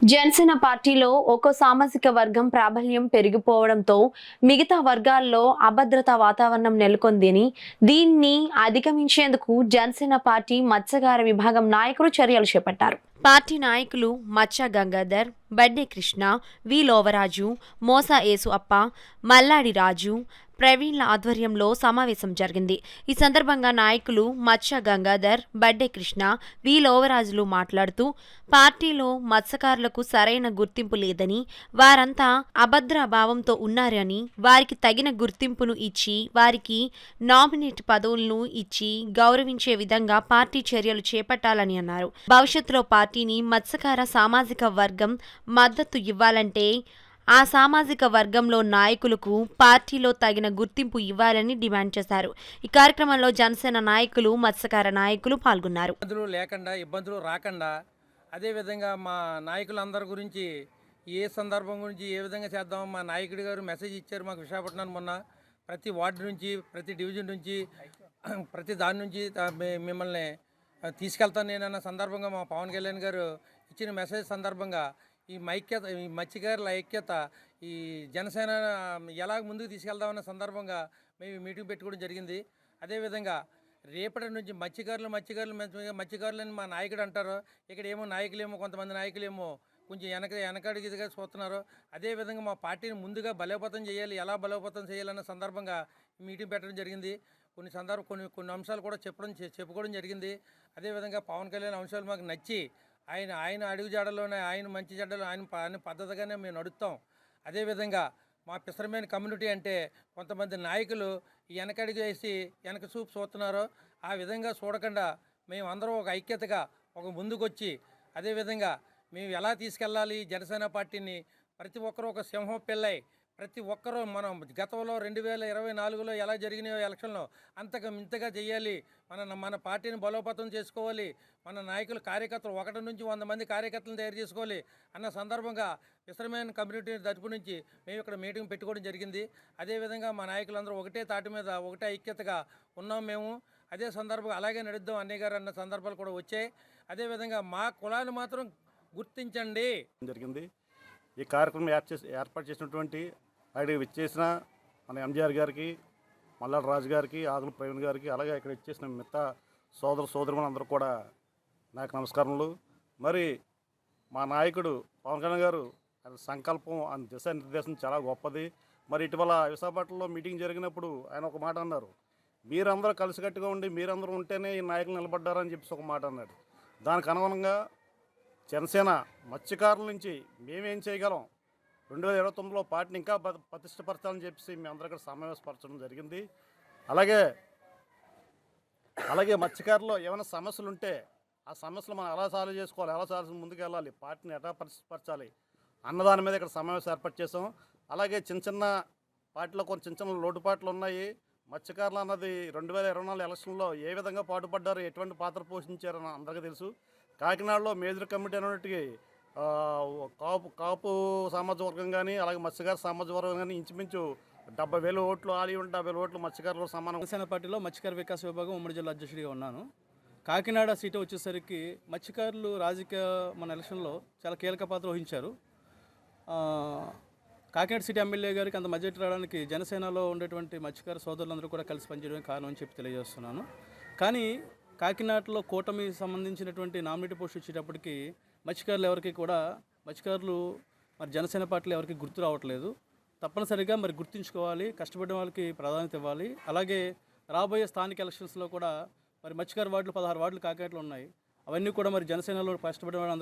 జనసేన పార్టీలో ఒక్కో సామాజిక వర్గం ప్రాబల్యం పెరిగిపోవడంతో మిగతా వర్గాల్లో అభద్రతా వాతావరణం నెలకొందని, దీన్ని అధిగమించేందుకు జనసేన పార్టీ మత్స్యకార విభాగం నాయకులు చర్యలు చేపట్టారు. పార్టీ నాయకులు మచ్చ గంగాధర్, బడ్డే కృష్ణ, వి లోవరాజు, మోసా యేసు అప్ప, మల్లాడి రాజు, ప్రవీణ్ల ఆధ్వర్యంలో సమావేశం జరిగింది. ఈ సందర్భంగా నాయకులు మచ్చ గంగాధర్, బడ్డే కృష్ణ, వి లోవరాజులు మాట్లాడుతూ పార్టీలో మత్స్యకారులకు సరైన గుర్తింపు లేదని, వారంతా అభద్ర భావంతో ఉన్నారని, వారికి తగిన గుర్తింపును ఇచ్చి వారికి నామినేట్ పదవులను ఇచ్చి గౌరవించే విధంగా పార్టీ చర్యలు చేపట్టాలని అన్నారు. భవిష్యత్తులో పార్టీని మత్స్యకార సామాజిక వర్గం మద్దతు ఇవ్వాలంటే ఆ సామాజిక వర్గంలో నాయకులకు పార్టీలో తగిన గుర్తింపు ఇవ్వాలని డిమాండ్ చేశారు. ఈ కార్యక్రమంలో జనసేన నాయకులు, మత్స్యకార నాయకులు పాల్గొన్నారు. ఇబ్బందులు రాకుండా అదేవిధంగా మా నాయకులందరి గురించి ఏ సందర్భం గురించి ఏ విధంగా చేద్దాం, మా నాయకుడి గారు మెసేజ్ ఇచ్చారు మాకు విశాఖపట్నం మొన్న. ప్రతి వార్డు నుంచి, ప్రతి డివిజన్ నుంచి, ప్రతి దాని నుంచి మిమ్మల్ని తీసుకెళ్తాను నేనన్న సందర్భంగా మా పవన్ కళ్యాణ్ గారు ఇచ్చిన మెసేజ్ సందర్భంగా ఈ మత్స్యకారుల ఐక్యత, ఈ జనసేన ఎలా ముందుకు తీసుకెళ్దామన్న సందర్భంగా మేము మీటింగ్ పెట్టుకోవడం జరిగింది. అదేవిధంగా రేపటి నుంచి మత్స్యకారులని మా నాయకుడు అంటారు. ఇక్కడ ఏమో నాయకులేమో కొంతమంది నాయకులేమో కొంచెం వెనకడిగిదిగా చూస్తున్నారు. అదేవిధంగా మా పార్టీని ముందుగా బలోపేతం చేయాలి, ఎలా బలోపేతం చేయాలన్న సందర్భంగా మీటింగ్ పెట్టడం జరిగింది. కొన్ని అంశాలు కూడా చెప్పుకోవడం జరిగింది. అదేవిధంగా పవన్ కళ్యాణ్ అంశాలు మాకు నచ్చి ఆయన అడుగుజాడలోనే ఆయన మంచి చెడ్డలు ఆయన పద్ధతిగానే మేము నడుస్తాం. అదేవిధంగా మా పిసరమైన కమ్యూనిటీ అంటే కొంతమంది నాయకులు వెనకడుగు వేసి వెనక చూపు చూస్తున్నారు. ఆ విధంగా చూడకుండా మేము అందరం ఒక ఐక్యతగా ఒక ముందుకొచ్చి అదేవిధంగా మేము ఎలా తీసుకెళ్ళాలి జనసేన పార్టీని, ప్రతి ఒక్కరూ ఒక సింహం పిల్లై ప్రతి ఒక్కరూ మనం గతంలో 2024లో ఎలా జరిగినాయో ఎలక్షన్లో ఇంతగా చేయాలి, మన పార్టీని బలోపేతం చేసుకోవాలి, మన నాయకులు కార్యకర్తలు 1 నుంచి 100 మంది కార్యకర్తలను తయారు చేసుకోవాలి అన్న సందర్భంగా విశ్రమైన కమ్యూనిటీ తరపు నుంచి మేము ఇక్కడ మీటింగ్ పెట్టుకోవడం జరిగింది. అదేవిధంగా మా నాయకులందరూ ఒకటే తాటి మీద ఒకటే ఐక్యతగా ఉన్నాం మేము. అదే సందర్భంగా అలాగే నడుద్దాం అన్నయ్య గారు అన్న సందర్భాలు కూడా వచ్చాయి. అదేవిధంగా మా కులాన్ని మాత్రం గుర్తించండి జరిగింది. ఈ కార్యక్రమం ఏర్పాటు చేసినటువంటి అక్కడికి విచ్చేసిన మన ఎంజీఆర్ గారికి, మల్లాడి రాజు గారికి, ఆదుల ప్రవీణ్ గారికి, అలాగే ఇక్కడ ఇచ్చేసిన మిగతా సోదరులందరూ కూడా నాకు నమస్కారములు. మరి మా నాయకుడు పవన్ కళ్యాణ్ గారు ఆయన సంకల్పం, ఆయన దిశానిర్దేశం చాలా గొప్పది. మరి ఇటీవల విశాఖపట్నంలో మీటింగ్ జరిగినప్పుడు ఆయన ఒక మాట అన్నారు, మీరందరూ కలిసికట్టుగా ఉండి మీరందరూ ఉంటేనే ఈ నాయకులు నిలబడ్డారని చెప్పేసి ఒక మాట అన్నాడు. దానికి అనుగుణంగా జనసేన మత్స్యకారుల నుంచి మేమేం చేయగలం, 2029లో పార్టీని ఇంకా ప్రతిష్టపరచాలని చెప్పేసి మేము అందరూ ఇక్కడ సమావేశపరచడం జరిగింది. అలాగే మత్స్యకారులో ఏమైనా సమస్యలు ఉంటే ఆ సమస్యలు మనం ఎలా సాల్వ్ చేసుకోవాలి, ఎలా ముందుకు వెళ్ళాలి, పార్టీని ఎలా పరిస్థితిపరచాలి అన్నదాని మీద ఇక్కడ సమావేశం ఏర్పాటు చేసాం. అలాగే చిన్న పార్టీలో కొన్ని చిన్న లోటుపాట్లు ఉన్నాయి. మత్స్యకారులు అన్నది 2024 ఎలక్షన్లో ఏ విధంగా పాటుపడ్డారు, ఎటువంటి పాత్ర పోషించారని అందరికీ తెలుసు. కాకినాడలో మేజర్ కమిటీ అనేటికి కాపు సామాజిక వర్గం కానీ, అలాగే మత్స్యకార సామాజిక వర్గం కానీ ఇంచుమించు 70,000 ఓట్లు, 70,000 ఓట్లు మత్స్యకారులు సమానం. జనసేన పార్టీలో మత్స్యకార వికాస విభాగం ఉమ్మడి జిల్లా అధ్యక్షుడిగా ఉన్నాను. కాకినాడ సీటు వచ్చేసరికి మత్స్యకారులు మన ఎలక్షన్లో చాలా కీలక పాత్ర వహించారు. కాకినాడ సిటీ ఎమ్మెల్యే గారికి అంత మెజారిటీ రావడానికి జనసేనలో ఉండేటువంటి మత్స్యకార సోదరులందరూ కూడా కలిసి పనిచేయడానికి కారణం అని చెప్పి తెలియజేస్తున్నాను. కానీ కాకినాడలో కూటమి సంబంధించినటువంటి నామినేట్ పోస్ట్ ఇచ్చేటప్పటికి మత్స్యకారులు మరి జనసేన పార్టీలో ఎవరికి గుర్తు రావట్లేదు. తప్పనిసరిగా మరి గుర్తుంచుకోవాలి, కష్టపడిన వాళ్ళకి ప్రాధాన్యత ఇవ్వాలి. అలాగే రాబోయే స్థానిక ఎలక్షన్స్లో కూడా మరి మత్స్యకార వార్డులు 16 వార్డులు కాకినాడలో ఉన్నాయి. అవన్నీ కూడా మరి జనసేనలో కష్టపడిన వాళ్ళందరికీ